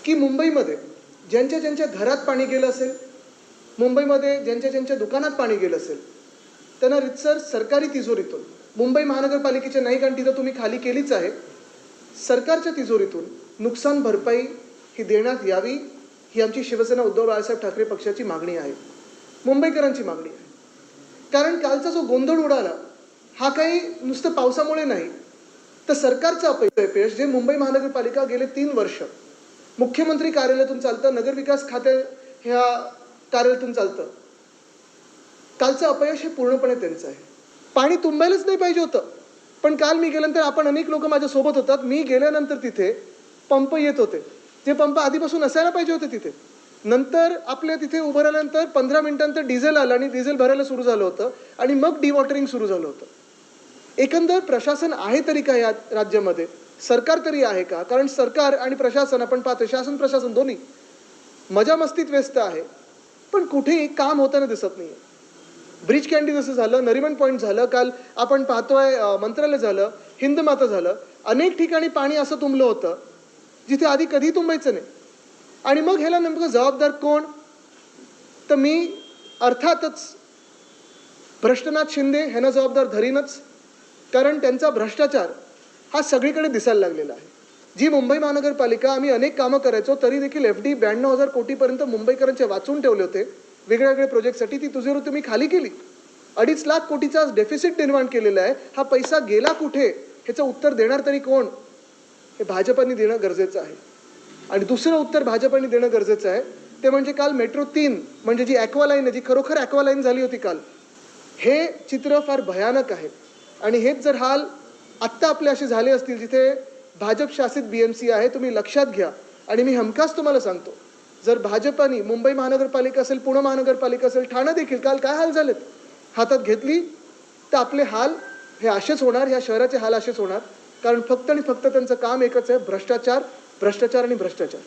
की मुंबईमध्ये ज्यांच्या ज्यांच्या घरात पाणी गेलं असेल, मुंबईमध्ये ज्यांच्या ज्यांच्या दुकानात पाणी गेलं असेल, त्यांना रितसर सरकारी तिजोरीतून, मुंबई महानगरपालिकेच्या नाही कारण तिथं तुम्ही खाली केलीच आहे, सरकारच्या तिजोरीतून नुकसान भरपाई ही देण्यात यावी, ही आमची शिवसेना उद्धव बाळासाहेब ठाकरे पक्षाची मागणी आहे, मुंबईकरांची मागणी आहे. कारण कालचा जो गोंधळ उडाला हा काही नुसतं पावसामुळे नाही, तर सरकारचं अपयश जे मुंबई महानगरपालिका गेले 3 वर्ष मुख्यमंत्री कार्यालयातून चालतं, नगरविकास खाते ह्या कार्यालयातून चालतं. कालचं अपयश हे पूर्णपणे त्यांचं आहे. पाणी तुंबायलाच नाही पाहिजे होतं, पण काल मी गेल्यानंतर आपण अनेक लोक माझ्यासोबत होतात, मी गेल्यानंतर तिथे पंप येत होते, जे पंप आधीपासून असायला पाहिजे होते तिथे. नंतर आपल्या तिथे उभं राहिल्यानंतर 15 मिनिटांनंतर डिझेल आलं आणि डिझेल भरायला सुरू झालं होतं आणि मग डिवॉटरिंग सुरू झालं होतं. एकंदर प्रशासन आहे तरी का या राज्यामध्ये? सरकार तरी आहे का? कारण सरकार आणि प्रशासन आपण पाहतो, शासन प्रशासन दोन्ही मजा मस्तीत व्यस्त आहे, पण कुठेही काम होताना दिसत नाही. ब्रिज कॅन्डी जसं झालं, नरिमन पॉईंट झालं, काल आपण पाहतोय मंत्रालय झालं, हिंदमाता झालं, अनेक ठिकाणी पाणी असं तुंबलं होतं जिथे आधी कधी तुंबायचं नाही. आणि मग ह्याला नेमकं जबाबदार कोण? तर मी अर्थातच भ्रष्टनाथ शिंदे ह्यांना जबाबदार धरीनच, कारण त्यांचा भ्रष्टाचार हा सगळीकडे दिसायला लागलेला आहे. जी मुंबई महानगरपालिका आम्ही अनेक कामं करायचो तरी देखील FD 92,000 कोटीपर्यंत मुंबईकरांचे वाचून ठेवले होते वेगळ्या वेगळ्या प्रोजेक्टसाठी, ती तुझे तुम्ही खाली केली. 2.5 लाख कोटीचा डेफिसिट निर्माण केलेला आहे. हा पैसा गेला कुठे ह्याचं उत्तर देणार तरी कोण? हे भाजपाने देणं गरजेचं आहे. आणि दुसरं उत्तर भाजपाने देणं गरजेचं आहे ते म्हणजे काल मेट्रो 3 म्हणजे जी ॲक्वालाईन आहे, जी खरोखर ॲक्वालाईन झाली होती काल, हे चित्र फार भयानक आहे. आणि हेच जर हाल आत्ता आपले असे झाले असतील जिथे भाजप शासित BMC आहे, तुम्ही लक्षात घ्या. आणि मी हमखास तुम्हाला सांगतो, जर भाजपाने मुंबई महानगरपालिका असेल, पुणे महानगरपालिका असेल, ठाणे देखील काल काय हाल झालेत हातात घेतली, तर आपले हाल हे असेच होणार, ह्या शहराचे हाल असेच होणार. कारण फक्त आणि फक्त त्यांचं काम एकच आहे, भ्रष्टाचार, भ्रष्टाचार आणि भ्रष्टाचार.